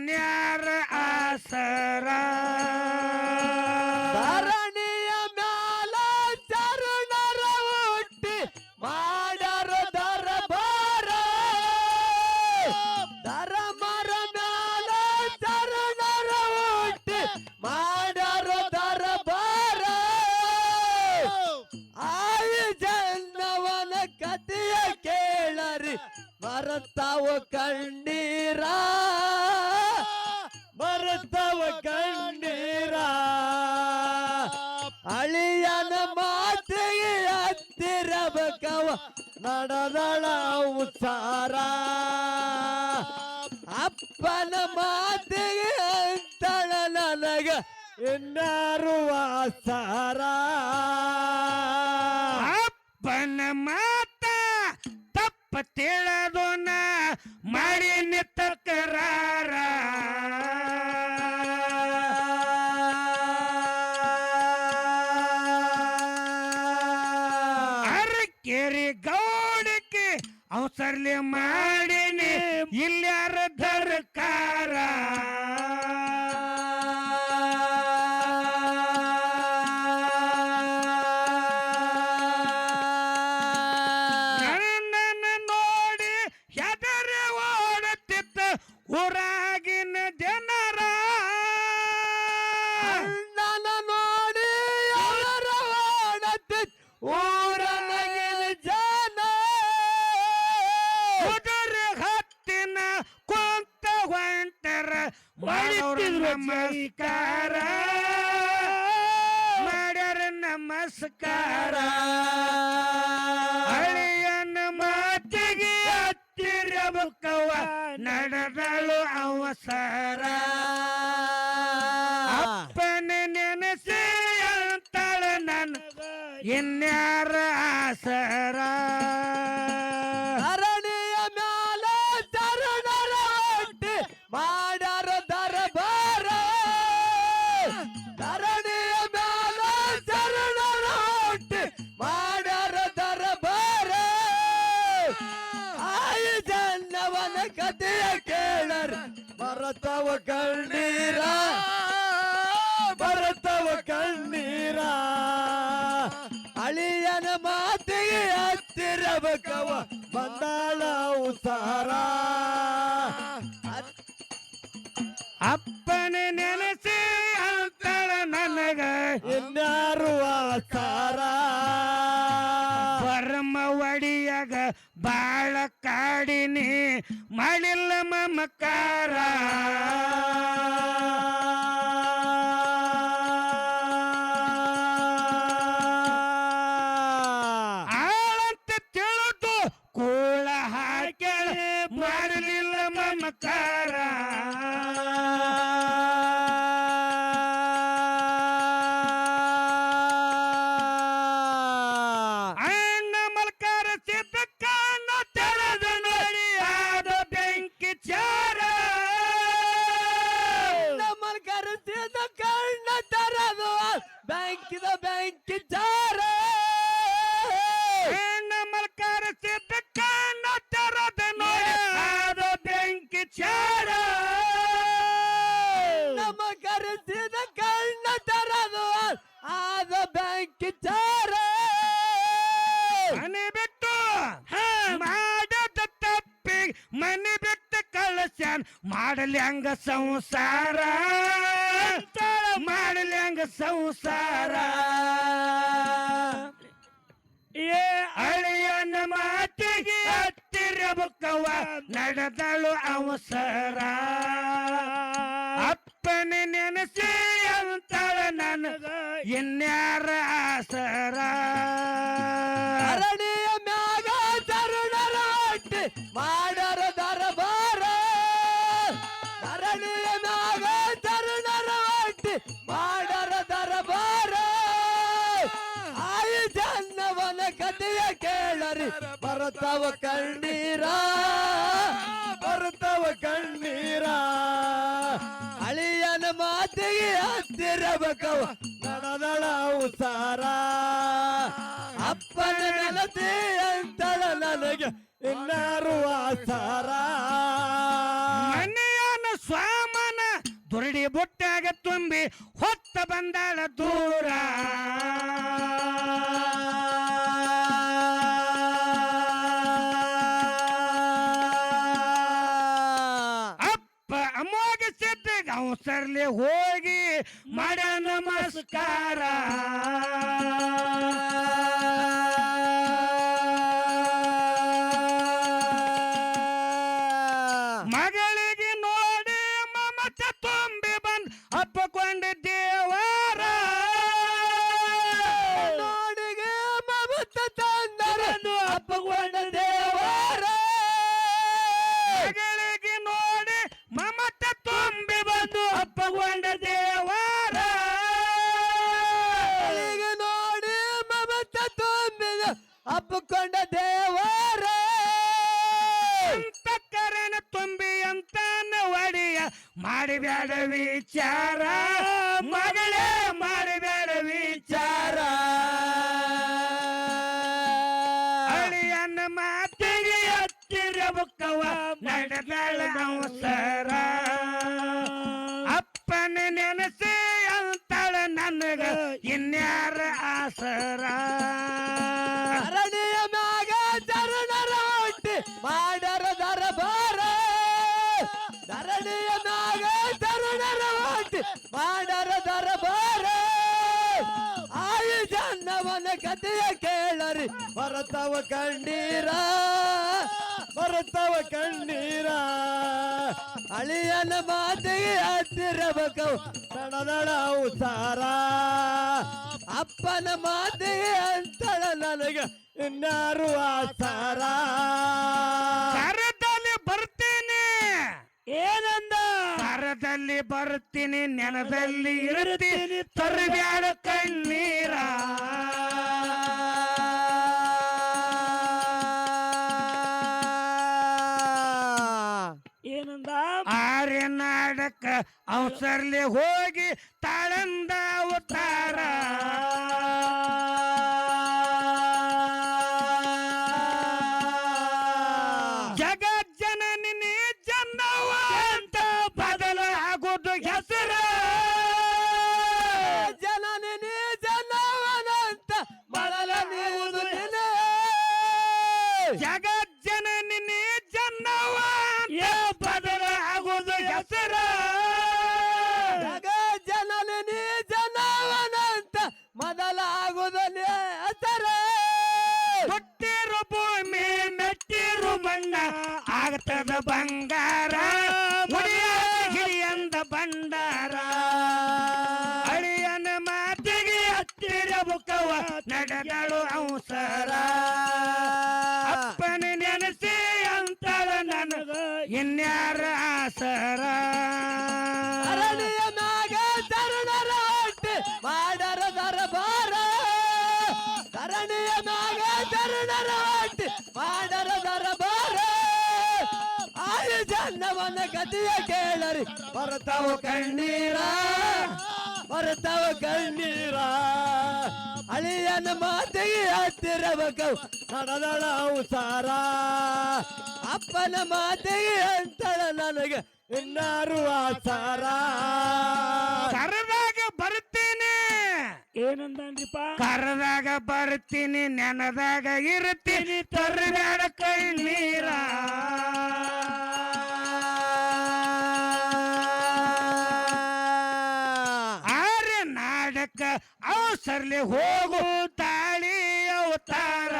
ಇನ್ಯಾರ ಆಸರ ಧರಣಿಯ ಮ್ಯಾಲ ಚರಣರ ಹುಟ್ಟಿ ಮಾಡ್ಯಾರ ದರಬಾರ ಧರ್ಮರ ಮ್ಯಾಲ ಚರಣರ ಹುಟ್ಟಿ ಮಾಡ್ಯಾರ ದರಬಾರ ಆಯಿ ಜನ್ನವನ ಕಥೆಯ ಕೇಳರಿ ಮರತಾವ ಕಣ್ಣೀರ ಮರತಾವ ಕಣ್ಣೀರ ಅಳಿಯನ ಮಾತಿಗೆ ಹತ್ತಿರಬೇಕವ ನಡೆದಳ ಉತ್ಸಾರ ಅಪ್ಪನ ಮಾತಿಗೆ ಅಂತಳ ನನಗ ಇನ್ನಾರು ಆಸಾರ ಅಪ್ಪನ ಮಾತ ತಪ್ಪ ತಿಳದೋನ ಮಾಡಿ ನಿತ್ತಕರಾರ ಅರಕೇರಿ ಗೌಡಕ್ಕೆ ಅವಸರ್ಲಿ ಮಾಡಿನಿ ಇಲ್ಯಾರ ದರ್ಕಾರ ಊರಾಗಿನ ಜನರ ನನ್ನ ನೋಡಿ ಅವರ ಓಡತಿ ಊರನಗಿನ ಜನ ಕುದುರೆ ಹತ್ತಿನ ಕೊಂತ ಹೊಂಟರ ಮಾಡಿದ್ರು ನಮಸ್ಕಾರ ಮಾಡ್ಯಾರ ನಮಸ್ಕಾರ ಹಳೆಯನ ಮಾತಿಗೆ ಹತ್ತಿರಬೇಕವ ನಡೆದಳು ಅವಸರ ಅಪ್ಪನ ನೆನೆಸಿ ಅಂತಾಳ ನನಗ ಇನ್ಯಾರ ಆಸರ ಧರಣಿಯ ಮ್ಯಾಲ ಚರಣರ ಹೊಟ್ಟಿ ಮಾಡ್ಯಾರ ದರಬಾರ ಧರಣಿಯ ಮ್ಯಾಲ ಚರಣರ ಹೊಟ್ಟಿ ಮಾಡ್ಯಾರ ದರಬಾರ ಆಯಿ ಜನ್ನವನ ಕಥೆಯ ಕೇಳರ್ ಬರತವ ಕಣ್ಣೀರ ಬರತವ ಕಣ್ಣೀರ ಅಳಿಯನ ಮಾತಿಗೆ ಹತ್ತಿರಬೇಕವ ಬಂದಾಳ ಉಸಾರ ಅಪ್ಪನ ನೆನೆಸಿ ಅಂತಾಳ ನನಗ ಇನ್ಯಾರು ಆಸಾರ ಪರಮ ಒಡಿಯಾಗ ಬಾಳ ಕಾಡಿನಿ ಮಾಡಿಲ್ಲ ಮಮಕಾರ ಆಳಂತ ತಿಳಿದು ಕೂಳ ಹಾಕಿ ಮಾಡಲಿಲ್ಲ ಮಮಕಾರ ಅಣ್ಣ ಮಲ್ಕಾರ ಸಿದ್ಧ ಕಣ್ಣ ತೆರೆದ ನೋಡಿ ಆದ ಬೆಂಕಿ ಚಾರ ನಮ್ಮನ್ನು ಕರೆಸಿದ ಕಣ್ಣ ತರದು ಬ್ಯಾಂಕಿದ ಬ್ಯಾಂಕಿ ಜಾರ ಅಣ್ಣ ಮಲ್ಕಾರ ಸಿದ್ಧ ಕಣ್ಣ ತೆರೆದ ನೋಡಿ ಆದ ಬೆಂಕಿ ಚಾರ ನಮ್ಮ ಕರೆಸಿದ ಕಣ್ಣ ತರದು ಆದ ಬ್ಯಾಂಕಿ ಜಾರ ಮನೆ ಬಿಟ್ಟು ಮಾಡದ ತಪ್ಪಿ ಮನೆ ಬಿಟ್ಟು ಕಳಸ್ಯಾನ್ ಮಾಡಲಿ ಹಂಗ ಸಂಸಾರ ಮಾಡಲಿ ಹಂಗ ಸಂಸಾರ ಏ ಅಳಿಯನ ಮಾತಿಗೆ ಹತ್ತಿರಬೇಕವ ನಡೆದಳು ಅವಸರ ಅಪ್ಪನ ನೆನೆಸಿ ಅಂತಾಳ ನನಗ ಇನ್ಯಾರ ಆಸರ ಅರಣಿಯ ಮ್ಯಾಗ ತರುಣರ ಹೊಟ್ಟಿ ಮಾಡರ ದರಬಾರ ಅರಣಿಯ ಮ್ಯಾಗ ತರುಣರ ಹೊಟ್ಟಿ ಮಾಡರ ದರಬಾರ ಆಯಿ ಜನ್ನವನ ಕಥೆಯ ಕೇಳರಿ ಬರತವ ಕಣ್ಣೀರ ಬರತವ ಕಣ್ಣೀರ ಅಳಿಯನ ಮಾತಿಗೆ ಹತ್ತಿರಬೇಕವ ನಡೆದಳ ಉಸಾರ ಅಪ್ಪನ ನೆಲತಿ ಅಂತಳ ನನಗೆ ಇನ್ನಾರು ಆಸಾರ ಮನೆಯನ ಸ್ವಾಮ ಬುಟ್ಟಾಗ ತುಂಬಿ ಹೊತ್ತ ಬಂದಾಳ ದೂರ ಅಪ್ಪ ಅಮ್ಮೋಗ ಸಿದ್ದಾಗ ಅವಸರ್ಲಿ ಹೋಗಿ ಮಾಡ ನಮಸ್ಕಾರ ಮಗಳಿಗೆ ನೋಡಿ ಮಮತೆ ತುಂಬಿ ಬಂದ್ ಅಪ್ಪಕೊಂಡ ದೇವರ ನೋಡಿಗೆ ಮಮತ ತಂದರನು ಅಪ್ಪಗೊಂಡ ದೇವರ ಮಗಳಿಗೆ ನೋಡಿ ಮಮತೆ ತುಂಬಿ ಬಂದು ಅಪ್ಪಕೊಂಡ ದೇವರ ಈಗ ನೋಡಿ ಮಮತ ತುಂಬಿದ ಅಪ್ಪಕೊಂಡ ದೇವರ ಅಂತಃಕರಣ ತುಂಬಿ ಅಂತಾನ ಒಡೆಯ ಮಾಡಿಬ್ಯಾಡ ವಿಚಾರ ಮಗಳೇ ಮಾಡಿಬ್ಯಾಡ ವಿಚಾರ ಅಳಿಯನ್ನ ಮಾತಿಗೆ ಹತ್ತಿರ ಬುಕ್ಕವ ನಡೆದಾಳ ಅವಸರ ಅಪ್ಪನ ನೆನಸಿ ಅಂತಾಳ ನನಗ ಇನ್ಯಾರ ಆಸರ ಅರಣಿಯ ಮ್ಯಾಗ ಚರಣರ ಒಟ್ಟಿ ಮಾಡರ ದರಬಾರ ಧರಣಿಯ ಮ್ಯಾಗ ಚರಣರ ಒಟ್ಟಿ ಮಾಡರ ದರಬಾರ ಆಯು ಜನ್ನವನ ಕಥೆಯ ಕೇಳರಿ ಬರತವ ಕಣ್ಣೀರ ಬರತವ ಕಣ್ಣೀರ ಅಳಿಯನ ಮಾತಿಗೆ ಹತ್ತಿರಬೇಕು ನಡದಳ ಉಸಾರ ಅಪ್ಪನ ಮಾತಿಗೆ ಅಂತಳ ನನಗೆ ಇನ್ನಾರು ಆಸಾರ ಕರದಲ್ಲಿ ಬರ್ತೀನಿ ಏನಂದ ಕರದಲ್ಲಿ ಬರ್ತೀನಿ ನೆನದಲ್ಲಿ ಇರ್ತೀನಿ ತರಬ್ಯಾಡ ಕಣ್ಣೀರ ಏನಂದ ಆರ್ಯ ನಾಡಕ ಅವಸರ್ಲಿ ಹೋಗಿ ತಾಳಂದ ಅವತಾರ ಜಗಜ್ಜನನಿ ನೀ ಜನ್ನವ ಅಂತ ಬದಲಾಗೋದು ಹೆಸರ ಜನನಿ ನೀ ಜನವನಂತ ಬಳಲ ನೀವುದು ನಿನ ಜಗಜ್ಜನನಿ ನೀ ಜನ್ನವ ಅಂತ ಬದಲಾಗೋದು ಹೆಸರ ಜಗ ಜನನಿ ನೀ ಜನವನಂತ ಮೊದಲಾಗುವುದಲ್ಲಿ ಹೆಸರ ಹುಟ್ಟಿರು ಭೂಮಿ ಮೆಟ್ಟಿರು ಮಣ್ಣ ಆಗ್ತದ ಬಂಗಾರ ಹಿರಿಯಂದ ಭಂಡಾರ ಅಳಿಯನ ಮಾತಿಗೆ ಹತ್ತಿರ ಬುಕ್ಕವ ನಡೆದಳು ಅವಸರ ಅಪ್ಪನ ನೆನಸಿ ಅಂತಾಳ ನನಗ ಇನ್ಯಾರ ಆಸರ ಅರಣಿಯ ಮ್ಯಾಗ ಚರಣರ ಒಟ್ಟಿ ಮಾಡರ ದರಬಾರ ಧರಣಿಯ ಮ್ಯಾಗ ಚರಣರ ಒಟ್ಟಿ ಮಾಡರ ದರಬಾರ ಆಯು ಜನ್ನವನ ಕಥೆಯ ಕೇಳರಿ ಬರತಾವ ಕಣ್ಣೀರ ಬರತಾವ ಕಣ್ಣೀರ ಅಳಿಯನ ಮಾತಿಗೆ ಹತ್ತಿರಬೇಕು ನಡೆದಳ ಉಸಾರ ಅಪ್ಪನ ಮಾತಿಗೆ ಅಂತಳ ನನಗೆ ಇನ್ನಾರು ಆಸಾರ ಕರದಾಗ ಬರ್ತೀನಿ ಏನಂದ್ರಿಪ್ಪ ಕರದಾಗ ಬರ್ತೀನಿ ನೆನದಾಗ ಇರ್ತೀನಿ ತರಬೇಡ ಕಣ್ಣೀರ ಆರ್ಯ ನಾಡಕ ಅವಸರ್ಲಿ ಹೋಗು ತಾಳಿ ಅವತಾರ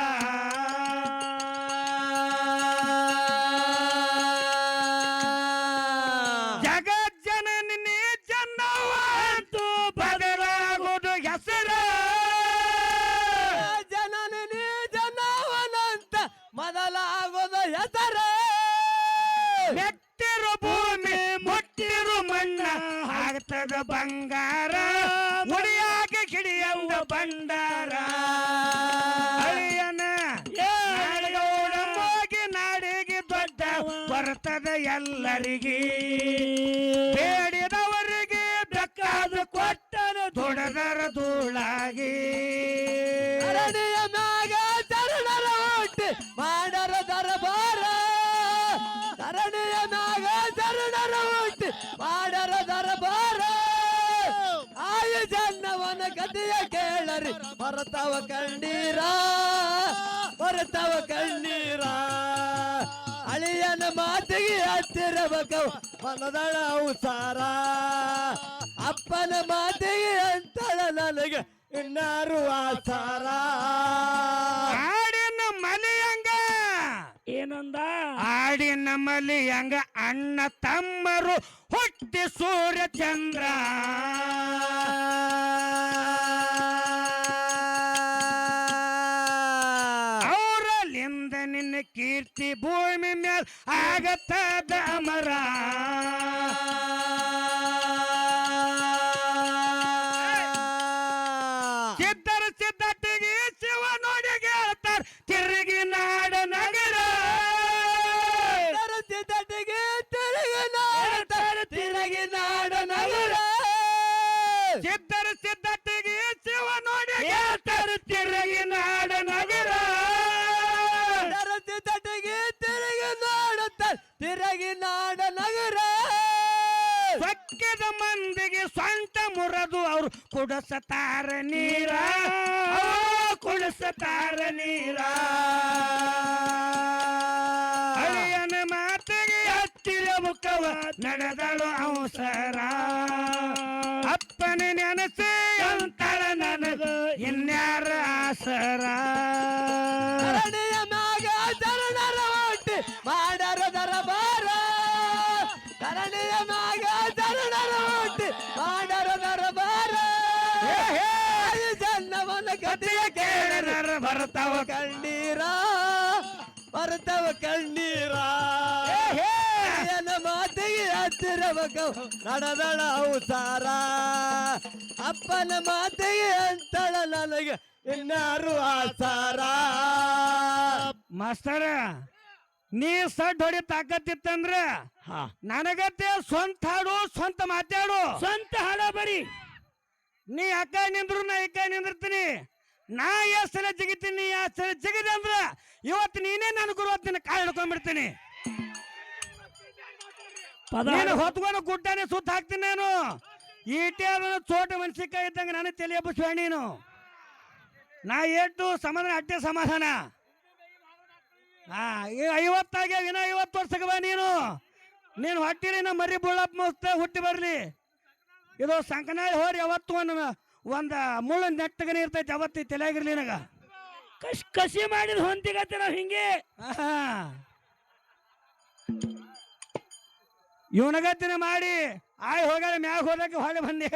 ಜಗಜ್ಜನನಿ ನೀ ಜನ್ನವ ಅಂತೂ ಬದಲಾಗೋದು ಹೆಸರ ಜನನಿ ನೀ ಜನವನಂತ ಮೊದಲಾಗೋದು ಹೆಸರ ಮೆಟ್ಟಿರು ಭೂಮಿ ಮುಟ್ಟಿರು ಮಣ್ಣ ಆಗ್ತದ ಬಂಗಾರ ಉಡಿಯಾಗ ಕಿಡಿಯಂದ ಭಂಡಾರ ಅಳಿಯನ ನಾಡಿಗೆ ನಾಡಿಗೆ ದೊಡ್ಡ ಬರ್ತದ ಎಲ್ಲರಿಗೆ ಬೇಡಿದವರಿಗೆ ಬೇಕಾದ ಕೊಟ್ಟನು ದೊಡ್ಡದರ ಧೂಳಾಗಿ ಅರಣಿಯ ಮ್ಯಾಗ ಚರಣರ ಒಟ್ಟಿ ಮಾಡರ ದರಬಾರ ಧರಣಿಯ ಮ್ಯಾಗ ಚರಣರ ಒಟ್ಟಿ ಮಾಡರ ದರಬಾರ ಆಯ ಜನ್ನವನ ಕಥೆಯ ಕೇಳರಿ ಬರತಾವ ಕಣ್ಣೀರ ಬರತಾವ ಕಣ್ಣೀರ ಅಳಿಯನ ಮಾತಿಗೆ ಹತ್ತಿರಬೇಕು ಮನದಳ ಉಸಾರ ಅಪ್ಪನ ಮಾತಿಗೆ ಅಂತಳ ನನಗೆ ಇನ್ನಾರು ಆಸಾರ ಆಡಿನ ಮಲಿಯಂಗ ಏನಂದ ಆಡಿನ ಮಲಿಯಂಗ ಅಣ್ಣ ತಮ್ಮರು ಹುಟ್ಟಿ ಸೂರ್ಯ ಚಂದ್ರ ಅವರಲ್ಲಿಂದ ನಿನ್ನ ಕೀರ್ತಿ ಭೂಮಿ ಮೇಲೆ ಆಗತ್ತದ ಅಮರ ಸಿದ್ಧರ ಸಿದ್ಧತೆಗೆ ಶಿವ ನೋಡಿ ಹೇಳ್ತಾರ ತಿರುಗಿ ನಾಡ ನಗರ ತರಸಿದಟಿಗೆ ತಿರುಗಿ ನಾಡ ತಿರುಗಿ ನಾಡ ನಗರ ಸಿದ್ಧರ ಸಿದ್ಧತೆಗೆ ಶಿವ ನೋಡಿ ಹೇಳ್ತಾರ ತಿರುಗಿ ನಾಡ ನಗರ ತರಸಿದಟಿಗೆ ತಿರುಗಿ ನೋಡುತ್ತ ತಿರುಗಿ ನಾಡ ನಗರ ಸೊಕ್ಕಿದ ಮಂದಿಗೆ ಸ್ವಂತ ಮುರದು ಅವ್ರು ಕುಡಿಸತಾರ ನೀರ ಕುಡಿಸತಾರ ನೀರ ಅಳಿಯನ ಮಾತಿಗೆ ಹತ್ತಿರ ಮುಖವ ನಡೆದಳು ಅವಸರ ಅಪ್ಪನ ನೆನಸಿ ಅಂತಳ ನನಗ ಇನ್ಯಾರ ಆಸರ ಧರಣಿಯ ಮ್ಯಾಗ ಚರಣರ ಒಟ್ಟಿ ಮಾಡರ ದರಬಾರ ಧರಣಿಯ ಮ್ಯಾಗ ಚರಣರ ಒಟ್ಟಿ ಮಾಡರ ದರಬಾರ ಜನ್ನವನ ಕಥೆಯ ಕೇಳರ ಬರ್ತಾವ ಕಣ್ಣೀರ ಬರ್ತವ ಕಣ್ಣೀರ ಏನ ಮಾತಿಗೆ ಹತ್ತಿರಬೇಕು ನಡೆದಳ ಅವತಾರ ಅಪ್ಪನ ಮಾತಿಗೆ ಅಂತಳ ನನಗೆ ಇನ್ನಾರು ಆಸಾರ ಮಾಸ್ತರ ನೀ ಸಡ್ ಹೊಡಿ ತಾಕತ್ತಿತ್ತಂದ್ರ ನನಗತ್ತೆ ಸ್ವಂತ ಹಾಡು ಸ್ವಂತ ಮಾತಾಡು ಸ್ವಂತ ಹಾಡ ಬರಿ ನೀ ಅಕ್ಕ ನಿಂದ್ರು ನಾ ಈ ಕೈ ನಿಂದಿರ್ತೀನಿ ನಾ ಎಷ್ಟು ಸಲ ಜಿಗಿತೀನಿ ಎಷ್ಟು ಸಲ ಜಿಗಿದೆ ಅಂದ್ರ ಇವತ್ತು ನೀನೇ ನನ್ನ ಗುರು ಹೊತ್ತಿನ ಕಾಯಿ ಹಿಡ್ಕೊಂಡ್ಬಿಡ್ತೀನಿ ನೀನು ಹೊತ್ಕೊಂಡು ಗುಡ್ಡಾನೆ ಸುತ್ತ ಹಾಕ್ತೀನಿ ನಾನು ಈಟೆ ಅದನ್ನ ಚೋಟ ಮೆಣಸಿನ್ಕಾಯಿ ಇದ್ದಂಗೆ ನಾನು ತಲೆ ಎಬ್ಬಿಸ್ಬೇಡ ನೀನು ನಾ ಎಷ್ಟು ಸಮಾಧಾನ ಅಟ್ಟೆ ಸಮಾಧಾನ ಈ 50 ಇನ್ನ 50 ವರ್ಷಕ್ಕೆ ಬಾ ನೀನು ಹೊಟ್ಟಿರಿ ನಮ್ಮ ಮರಿ ಬುಳ್ಳಪ್ಪ ಮಸ್ತ ಹುಟ್ಟಿ ಬರ್ಲಿ ಇದು ಸಂಕನಾಳಿ ಹೋರಿ ಯಾವತ್ತು ಒಂದು ಮುಳ್ಳು ನೆಟ್ಟಗನೆ ಇರ್ತೈತಿ ಅವತ್ತಿ ತಲೆಯಾಗಿರ್ಲಿ ನನಗ ಕಸಿ ಮಾಡಿದ ಹೊಂತಿಗತ್ತೆ ನಾವು ಹಿಂಗೆ ಇವನಗತ್ತಿನ ಮಾಡಿ ಆಯ್ ಹೋಗ್ಯಾಳ ಮ್ಯಾಗ ಹೋದಕ್ಕೆ ಹೊಳೆ ಬಂದೇ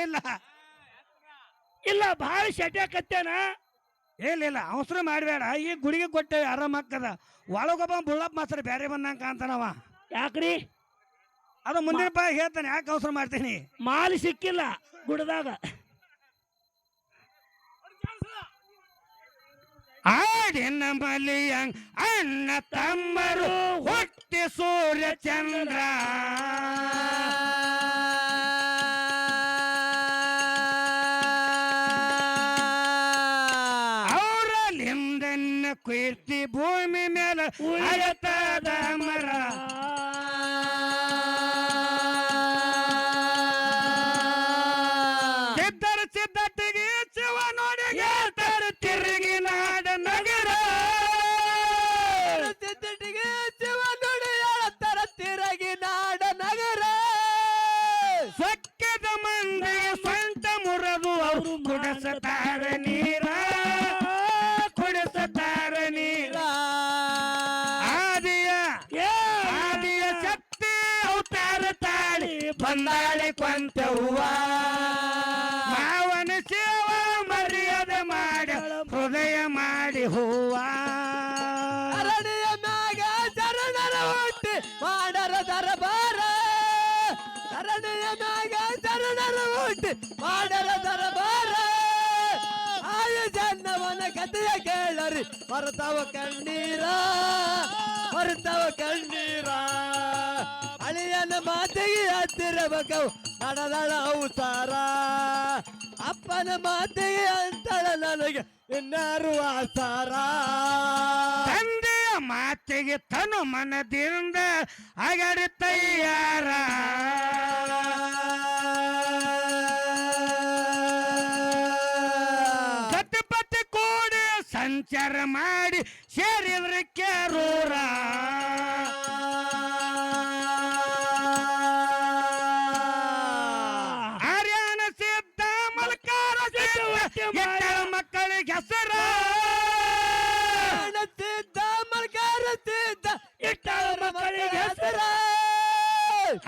ಇಲ್ಲ ಭಾಳ ಶಟ್ಯಾಕತ್ತೇನ ಇಲ್ಲ ಅವಸರ ಮಾಡಬೇಡ ಈ ಗುಡಿಗೆ ಕೊಟ್ಟೇವಿ ಆರಾಮಾಗ್ತದ ಒಳಗೊಬ್ಬ ಬುಳ್ಳಪ್ಪ ಮಾಸ್ತರ ಬೇರೆ ಬಂದಂಗ ಕಾಂತಾನವ ಯಾಕ್ರಿ ಅದು ಮುಂದಿನ ಪಾಯ ಹೇಳ್ತಾನೆ ಯಾಕೆ ಅವಸರ ಮಾಡ್ತೀನಿ ಮಾಲಿ ಸಿಕ್ಕಿಲ್ಲ ಗುಡದಾಗ ಆಡಿನ ಮಲಿಯಂಗ್ ಅಣ್ಣ ತಮ್ಮರು ಹುಟ್ಟಿ ಸೂರ್ಯ ಚಂದ್ರ ಅವರಲ್ಲಿಂದ ಕೀರ್ತಿ ಭೂಮಿ ಮೇಲೆ ಆಗತ್ತದ ಮರ ಸಿದ್ಧರ ಸಿದ್ಧತೆಗೆ ಶಿವ ನೋಡಿ ಹೇಳ್ತಾರ ತಿರುಗಿ ನಾಡ ನಗರ ಸಿದ್ಧಟಿಗೆ ಶಿವ ನುಡಿ ಹೇಳುತ್ತರ ತಿರುಗಿ ನಾಡ ನಗರ ಸೊಕ್ಕಿದ ಮಂದಿಗೆ ಸ್ವಂತ ಮುರದು ಅವರು ಕುಡಿಸತಾರ ನೀರ ಕುಡಿಸತಾರ ನೀರ ಆದಿಯ ಶಕ್ತಿ ಅವತಾರ ತಾಳಿ ಬಂದಾಳೆ ಕೊಂತವ್ವ ಮಾವನ ಸೇವ ಮರ್ಯಾದೆ ಮಾಡಿ ಹೃದಯ ಮಾಡಿ ಹೂವ ಅರಣಿಯ ಮ್ಯಾಗ ಚರಣರ ಹುಟ್ಟಿ ಮಾಡರ ದರಬಾರ ಅರಣಿಯ ಮ್ಯಾಗ ಚರಣರ ಹುಟ್ಟಿ ಮಾಡರ ದರಬಾರ ಆಯ ಜನ್ನವನ ಕಥೆಯ ಕೇಳರಿ ಬರ್ತಾವ ಕಣ್ಣೀರ ಬರ್ತಾವ ಕಣ್ಣೀರ ಅಳಿಯನ ಮಾತಿಗೆ ಹತ್ತಿರಬೇಕು ನಡೆದಳ ಅವತಾರ ಅಪ್ಪನ ಮಾತಿಗೆ ಅಂತಳ ನನಗೆ ಇನ್ನಾರು ಆಸಾರ ತಂದೆಯ ಮಾತಿಗೆ ತನು ಮನದಿಂದ ಅಗಡಿ ತಯ್ಯಾರ ಸಂಚಾರ ಮಾಡಿ ಸೇರಿದ್ರೆ ಕ್ಯಾರೂರ ಆರ್ಯನ ಸಿದ್ಧ ಮಲ್ಕಾರ ಮಕ್ಕಳಿಗೆ ಹೆಸರ ಸಿದ್ಧ ಮಲ್ಕಾರ ಸಿದ್ಧ ಇಟ್ಟಳ ಮಕ್ಕಳಿಗೆ ಹೆಸರ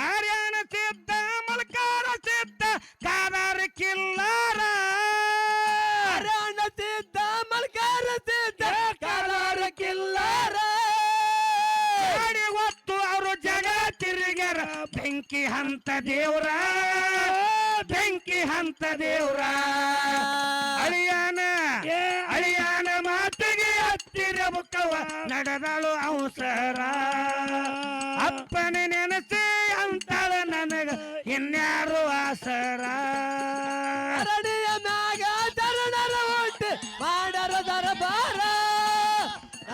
ಆರ್ಯನ ಸಿದ್ಧ ಮಲ್ಕಾರ ಸಿದ್ಧ ಕಾದಾರ ಕಿಲ್ಲಾರ ಹರಣ ಸಿದ್ಧ ಮಲ್ಕಾರ ಸಿದ್ಧ ಕಾಲಾರ ಕಿಲ್ಲಾರ ಗಾಡಿ ಹೊತ್ತು ಅವರು ಜಗ ತಿರುಗ್ಯಾರ ಬೆಂಕಿ ಹಂತ ದೇವ್ರ ಬೆಂಕಿ ಹಂತ ದೇವ್ರ ಅಳಿಯಾನ ಮಾತಿಗೆ ಹತ್ತಿರ ಬುಕ್ಕವ ನಡೆದಳು ಅವಸರ ಅಪ್ಪನ ನೆನಸಿ ಅಂತಾಳ ನನಗ ಇನ್ಯಾರು ಆಸರ ಅರಣಿಯ ಮ್ಯಾಗ ತರುಣರ ಒಟ್ಟು ಮಾಡರ ದರಬಾರ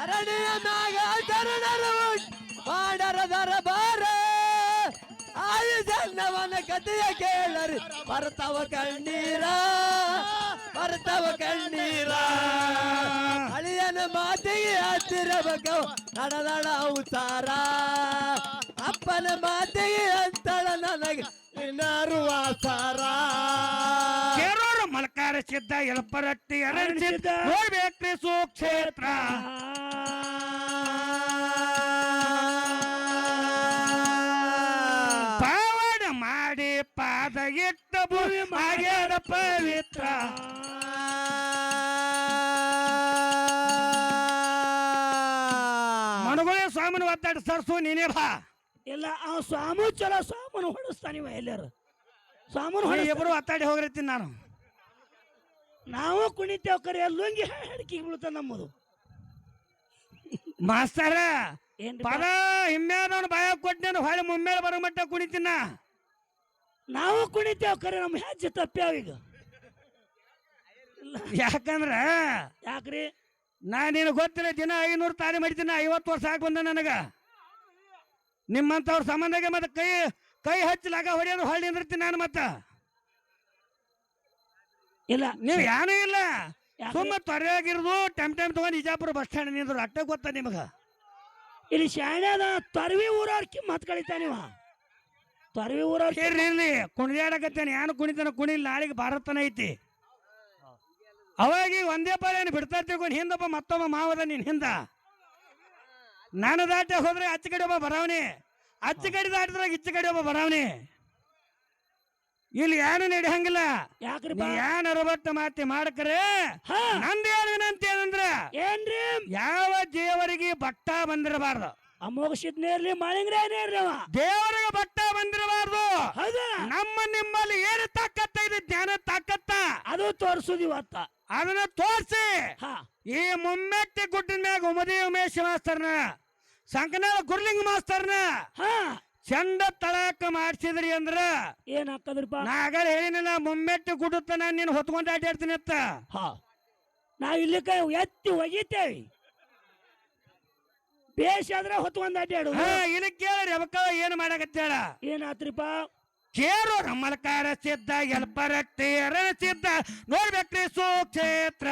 ಅರಣಿಯ ಮ್ಯಾಗ ತರುಣರ ಒಟ್ಟು ಮಾಡರ ದರಬಾರ ಆಯು ಜನ್ನವನ ಕಥೆಯ ಕೇಳರಿ ಬರ್ತಾವ ಕಣ್ಣೀರ ಬರ್ತಾವ ಕಣ್ಣೀರ ಅಳಿಯನ ಮಾತಿಗೆ ಹತ್ತಿರ ಬಗ್ಗವ ನಡೆದಳ ಅವತಾರ ಅಪ್ಪನ ಮಾತಿಗೆ ಅಂತಳ ನನಗೆ ಇನ್ನಾರು ಆಸಾರ ಕೇರೋರು ಮಲ್ಕಾರ ಸಿದ್ಧ ಎಲ್ಪರಟ್ಟಿ ಅರಣ್ಸಿದ್ದ ನೋಡ್ಬೇಕ್ರಿ ಸುಕ್ಷೇತ್ರ ಪಾವನ ಮಾಡಿ ಪಾದ ಇಟ್ಟ ಭೂಮಿ ಮಾಡ್ಯಾರ ಪವಿತ್ರ ಮನಗೊಳ್ಳೆ ಸ್ವಾಮಿನ ಒದ್ದಾಡ ಸರ್ಸು ನೀನೇ ಬಾ ಇಲ್ಲ ಅವ ಸ್ವಾಮಿ ಚಲೋ ಸ್ವಾಮನ ಹೊಡಿಸ್ತಾನಿವ ಎಲ್ಲಾರು ಸ್ವಾಮನ ಇಬ್ರು ಒತ್ತಾಡಿ ಹೋಗಿರ್ತೀನಿ ನಾನು ನಾವು ಕುಣಿತೇವ್ ಕರೆ ಲುಂಗಿ ಹಡಕಿಗೆ ಬೀಳ್ತಾನ ನಮ್ಮದು ಮಾಸ್ತರ ಏನ್ರಿ ಪದ ಹಿಮ್ಮ್ಯಾದವನು ಬಾಯ ಕೊಟ್ಟನೇನು ಹೊಳೆ ಮುಮ್ಮೇಲೆ ಬರೋ ಮಟ್ಟ ಕುಣಿತೀನ ನಾವು ಕುಣಿತೇವ್ ಕರೆ ನಮ್ಮ ಹೆಜ್ಜೆ ತಪ್ಪ್ಯಾವ ಈಗ ಯಾಕಂದ್ರ ಯಾಕ್ರಿ ನಾ ನೀನು ಗೊತ್ತಿಲ್ಲ ದಿನ 500 ತಾಳಿ ಮಾಡಿದ್ದೀನಿ 50 ವರ್ಷ ಆಗಿ ಬಂದ ನನಗ ನಿಮ್ಮಂತವ್ರ ಸಂಬಂಧಗೆ ಮತ್ತೆ ಕೈ ಕೈ ಹಚ್ಚಲಾಗ ಹೊಡೆಯೋದು ಹೊಳ್ಳಿ ನಿಂದಿರ್ತೀನಿ ನಾನು ಮತ್ತ ಇಲ್ಲ ನೀವು ಏನೂ ಇಲ್ಲ ಯಾಕ್ರಿ? ಸುಮ್ಮ ತೊರೆಯಾಗಿರೋದು ಟೈಮ್ ತಗೊಂಡು ಇಜಾಪುರ ಬಸ್ ಸ್ಟ್ಯಾಂಡ್ ನಿಂದ್ರು ಅಟ್ಟೆ ಗೊತ್ತ ನಿಮಗ ಇಲ್ಲಿ ಶಾಣ್ಯಾದ ತೊರವಿ ಊರವ್ರ ಮತ್ ಕಳಿತಾನಿವ ತೊರವಿ ಊರವ್ರ ಇರ್ಲಿ ಕುಣಿದಾಡಕತ್ತೇನೆ ಏನು ಕುಣಿತಾನ ಕುಣಿಲ್ ನಾಳೆಗೆ ಭಾರತನ ಐತಿ ಅವಾಗ ಒಂದೇ ಪಾಲೇನು ಬಿಡ್ತಾ ತಿಳ್ಕೊಂಡು ಹಿಂದಪ್ಪ ಮತ್ತೊಬ್ಬ ಮಾವದ ನೀನ್ ಹಿಂದ ನಾನು ದಾಟ ಹೋದ್ರೆ ಅಚ್ಚ ಕಡೆ ಒಬ್ಬ ಬರಾವನಿ ಅಚ್ಚ ಕಡೆ ದಾಟಿದ್ರಾಗ ಇಚ್ಚ ಕಡೆ ಒಬ್ಬ ಬರಾವನಿ ಇಲ್ಲಿ ಏನು ನಡೆಯಂಗಿಲ್ಲ ಯಾಕ್ರಿ ನೀ ಏನಾರ ಬಟ್ಟ ಮಾತಿ ಮಾಡಕ್ರೆ ಹಾ ನಂದೇನು ವಿನಂತಿ ಏನಂದ್ರ ಏನ್ರಿ ಯಾವ ದೇವರಿಗೆ ಬಟ್ಟ ಬಂದಿರಬಾರ್ದು ಅಮೋಘ ಸಿದ್ನೇ ಇರ್ಲಿ ಮಾಳಿಂಗ್ರೇನೇ ಇರ್ಲಿ ಅವ ದೇವರಿಗೆ ಬಟ್ಟ ಬಂದಿರಬಾರ್ದು ಹೌದಾ ನಮ್ಮ ನಿಮ್ಮಲ್ಲಿ ಏನು ತಾಕತ್ತ ಇದೆ ಜ್ಞಾನ ತಾಕತ್ತ ಅದು ತೋರ್ಸುದು ಇವತ್ತ ಅದನ್ನ ತೋರಿಸಿ ಹಾ ಈ ಮುಮ್ಮೆಟ್ಟಿ ಗುಡ್ಡಿನ ಮ್ಯಾಗ ಉಮದಿ ಉಮೇಶ್ ಮಾಸ್ತರ್ನ ಸಂಕನಾಳ ಗುರ್ಲಿಂಗ ಮಾಸ್ತರ್ನ ಹಾ ಚಂದ ತಳಕ ಮಾಡಿಸಿದ್ರಿ ಅಂದ್ರ ಏನ್ ಹಾಕದ್ರಿಪ್ಪ ನಾ ಆಗಲ್ಲ ಹೇಳಿನಿಲ್ಲ ಮುಮ್ಮೆಟ್ಟಿ ಗುಡ್ಡತ್ತ ನೀನು ಹೊತ್ಕೊಂಡು ಅಡ್ಡಾಡ್ತೀನಿ ಅತ್ತ ಹಾ ನಾವ್ ಇಲ್ಲಿ ಕೈ ಎತ್ತಿ ಒಗಿತೇವಿ ಬೇಷ್ ಆದ್ರೆ ಹೊತ್ಕೊಂಡ್ ಅಡ್ಡಾಡು ಇಲ್ಲಿ ಕೇಳ್ರಿ ಅವಕ್ಕ ಏನು ಮಾಡಕತ್ತೇಳ ಏನಾತ್ರಿಪ್ಪ ಕೇರು ರಮ್ಮಲಕಾರ ಸಿದ್ಧ ಎಲ್ಪರಟ್ಟಿ ಅರಣ ಸಿದ್ಧ ನೋಡ್ಬೇಕ್ರಿ ಸುಕ್ಷೇತ್ರ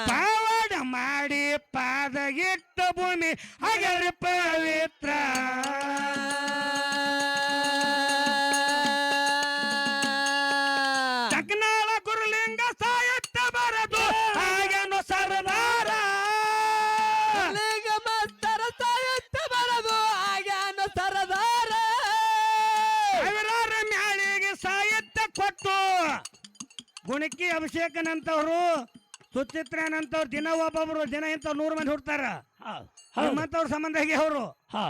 ಪಾವಡ ಮಾಡಿ ಪಾದ ಇಟ್ಟ ಭೂಮಿ ಹಾಗೆ ಪವಿತ್ರ ಚಕ್ನಾಳ ಗುರುಲಿಂಗ ಸಾಯತ್ತ ಬರದು ಹಾಗೇನು ಸರ್ದಾರ ಲಿಂಗ ಮಾಸ್ತರ ಸಾಯತ್ತ ಬರದು ಆಗ್ಯಾನ ಸರದಾರ ಸಾವಿರಾರು ಮ್ಯಾಳಿಗೆ ಸಾಹಿತ್ಯ ಕೊಟ್ಟು ಗುಣಕಿ ಅಭಿಷೇಕನಂತವ್ರು ಸುಚಿತ್ರನಂತವ್ರು ದಿನ ಒಬ್ಬೊಬ್ರು ದಿನ ಇಂಥ 100 ಮಂದಿ ಹುಡ್ತಾರ ಹನುಮಂತವ್ರ ಸಂಬಂಧ ಹೇಗೆ ಅವರು ಹಾ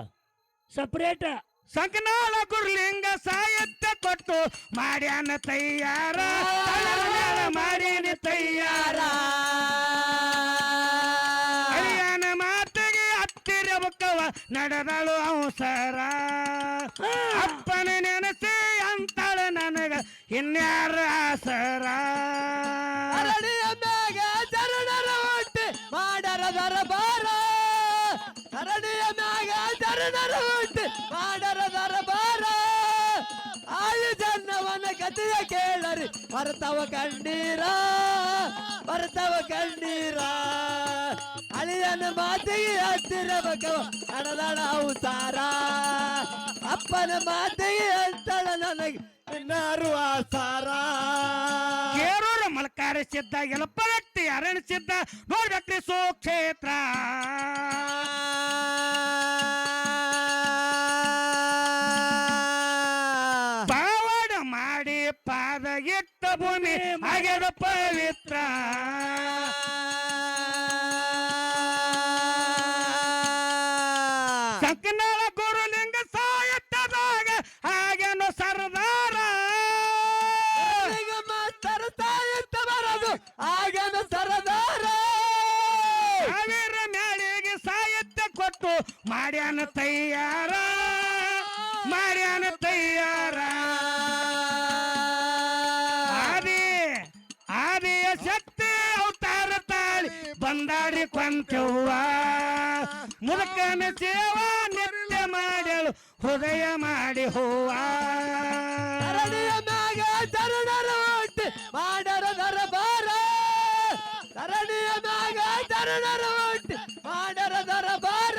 ಸಪ್ರೇಟ್ ಸಂಕನಾಳ ಗುರುಲಿಂಗ ಸಾಹಿತ್ಯ ಕೊಟ್ಟು ಮಾಡ್ಯಾನ ತಯ್ಯಾರ ಮಾಡ್ಯಾನ ತಯ್ಯಾರ ಅಳಿಯನ ಮಾತಿಗೆ ಹತ್ತಿರ ಬುಕ್ಕವ ನಡೆದಳು ಅವಸರ ಅಪ್ಪನ ನೆನಸಿ ಅಂತಾಳ ನನಗ ಇನ್ಯಾರ ಆಸರ ಅರಣಿಯ ಮ್ಯಾಗ ಚರಣರ ಒಟ್ಟು ಮಾಡರ ದರಬಾರ ಅರಣಿಯ ಮ್ಯಾಗ ಚರಣರ ಒಟ್ಟು ಮಾಡರ ದರಬಾರ ಆಯು ಜನ್ನವನ ಕಥೆಯ ಕೇಳರಿ ಬರ್ತಾವ ಕಣ್ಣೀರ ಬರ್ತಾವ ಕಣ್ಣೀರ ಅಳಿಯನ ಮಾತಿಗೆ ಹತ್ತಿರಬೇಕು ಹಣದಳ ಉಸಾರ ಅಪ್ಪನ ಮಾತಿಗೆ ಅಂತಳ ನನಗೆ ಇನ್ನಾರು ಆಸಾರ ಕೇರೂರು ಮಲಕಾರ ಸಿದ್ಧ ಎಲಪಗಟ್ಟಿ ಅರಣ್ಯ ಸಿದ್ಧ ನೋಡಕ್ರಿ ಸುಕ್ಷೇತ್ರ ಪಾವಡ ಮಾಡಿ ಪಾದ ಇಟ್ಟ ಭೂಮಿ ಆಗ್ಯದ ಪವಿತ್ರ ಸಂಕನಾಳ ಗುರುಲಿಂಗ ಸಾಯತ್ತದಾಗ ಹಾಗೇನು ಸರ್ದಾರ ಮಾಸ್ತರ ಸಾಯುತ್ತ ಬರದು ಆಗನ ಸರದಾರ ಸಾವಿರ ಮ್ಯಾಳಿಗೆ ಸಾಹಿತ್ಯ ಕೊಟ್ಟು ಮಾಡ್ಯಾನ ತಯ್ಯಾರ ಮಾಡ್ಯಾನ ತಯ್ಯಾರ ಆದಿಯ ಶಕ್ತಿ ಅವತಾರ ತಾಳಿ ಬಂದಾಡಿ ಕೊಂತೆವ್ವ ಮುದುಕನ ಸೇವಾ ನಿತ್ಯ ಮಾಡ್ಯಾಳು ಹೃದಯ ಮಾಡಿ ಹೂವ ಧರಣಿಯ ಮ್ಯಾಗ ತರುಣರ ಒಟ್ಟಿ ಮಾಡರ ದರಬಾರ ಧರಣಿಯ ಮ್ಯಾಗ ತರುಣರ ಒಟ್ಟಿ ಮಾಡರ ದರಬಾರ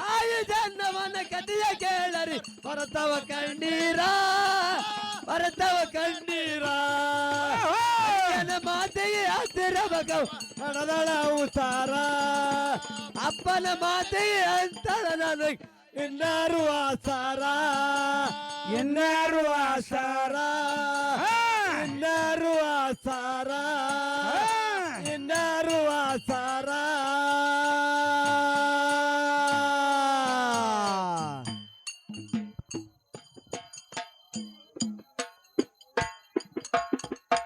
ಆಯು ಜನ್ಮನ ಕಥೆಯ ಕೇಳರಿ ಬರತವ ಕಣ್ಣೀರ ಬರತವ ಕಣ್ಣೀರ ಅಪ್ಪನ ಮಾತೆಗೆ ಹತ್ತಿರಬೇಕು ಹಣದಳ ಉಸಾರ ಅಪ್ಪನ ಮಾತೆಗೆ ಅಂತಳ ನನಗೆ ಇನ್ನಾರು ಆಸಾರ ಇನ್ನಾರು ಆಸಾರ ಇನ್ನಾರು ಆಸಾರ ಇನ್ನಾರು ಆಸಾರ